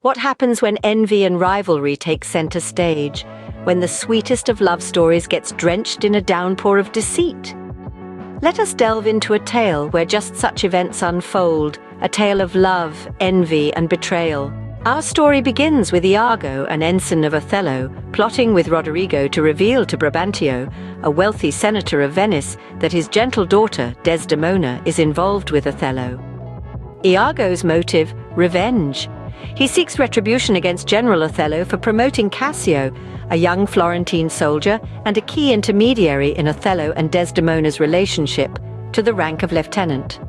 What happens when envy and rivalry take center stage, when the sweetest of love stories gets drenched in a downpour of deceit? Let us delve into a tale where just such events unfold, a tale of love, envy, and betrayal. Our story begins with Iago, an ensign of Othello, plotting with Roderigo to reveal to Brabantio, a wealthy senator of Venice, that his gentle daughter, Desdemona, is involved with Othello. Iago's motive: revenge. He seeks retribution against General Othello for promoting Cassio, a young Florentine soldier and a key intermediary in Othello and Desdemona's relationship, to the rank of lieutenant.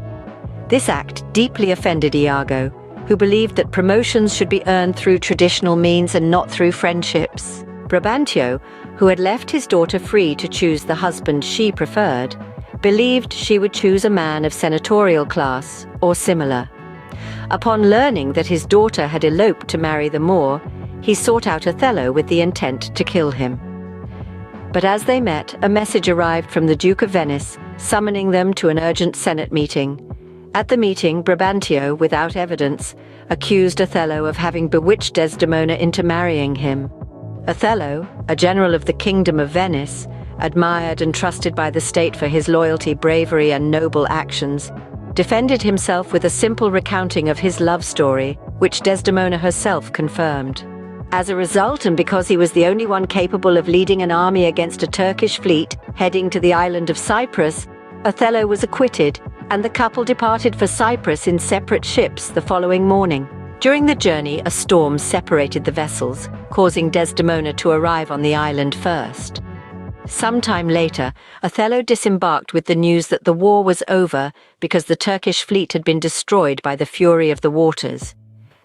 This act deeply offended Iago, who believed that promotions should be earned through traditional means and not through friendships. Brabantio, who had left his daughter free to choose the husband she preferred, believed she would choose a man of senatorial class or similar. Upon learning that his daughter had eloped to marry the Moor, he sought out Othello with the intent to kill him. But as they met, a message arrived from the Duke of Venice, summoning them to an urgent Senate meeting. At the meeting, Brabantio, without evidence, accused Othello of having bewitched Desdemona into marrying him. Othello, a general of the Kingdom of Venice, admired and trusted by the state for his loyalty, bravery, and noble actions, defended himself with a simple recounting of his love story, which Desdemona herself confirmed. As a result, and because he was the only one capable of leading an army against a Turkish fleet heading to the island of Cyprus, Othello was acquitted, and the couple departed for Cyprus in separate ships the following morning. During the journey, a storm separated the vessels, causing Desdemona to arrive on the island first. Sometime later, Othello disembarked with the news that the war was over because the Turkish fleet had been destroyed by the fury of the waters.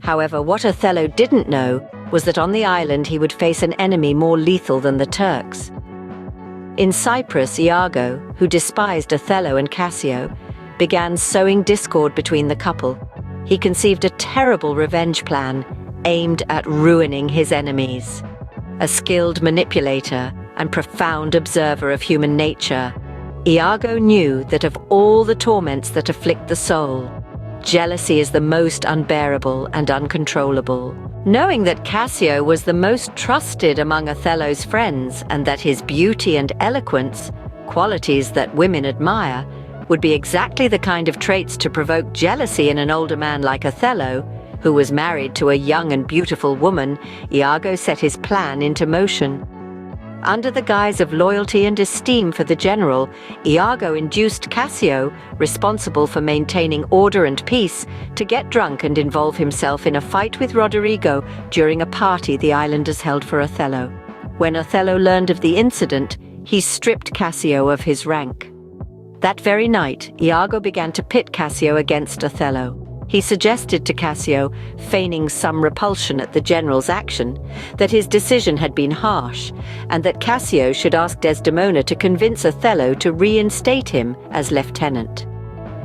However, what Othello didn't know was that on the island he would face an enemy more lethal than the Turks. In Cyprus, Iago, who despised Othello and Cassio, began sowing discord between the couple. He conceived a terrible revenge plan aimed at ruining his enemies. A skilled manipulator and profound observer of human nature, Iago knew that of all the torments that afflict the soul, jealousy is the most unbearable and uncontrollable. Knowing that Cassio was the most trusted among Othello's friends and that his beauty and eloquence, qualities that women admire, would be exactly the kind of traits to provoke jealousy in an older man like Othello, who was married to a young and beautiful woman, Iago set his plan into motion. Under the guise of loyalty and esteem for the general, Iago induced Cassio, responsible for maintaining order and peace, to get drunk and involve himself in a fight with Roderigo during a party the islanders held for Othello. When Othello learned of the incident, he stripped Cassio of his rank. That very night, Iago began to pit Cassio against Othello. He suggested to Cassio, feigning some repulsion at the general's action, that his decision had been harsh, and that Cassio should ask Desdemona to convince Othello to reinstate him as lieutenant.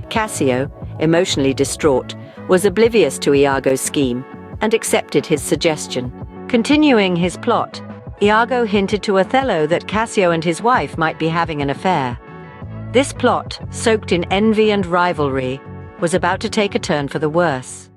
Cassio, emotionally distraught, was oblivious to Iago's scheme and accepted his suggestion. Continuing his plot, Iago hinted to Othello that Cassio and his wife might be having an affair. This plot, soaked in envy and rivalry, was about to take a turn for the worse.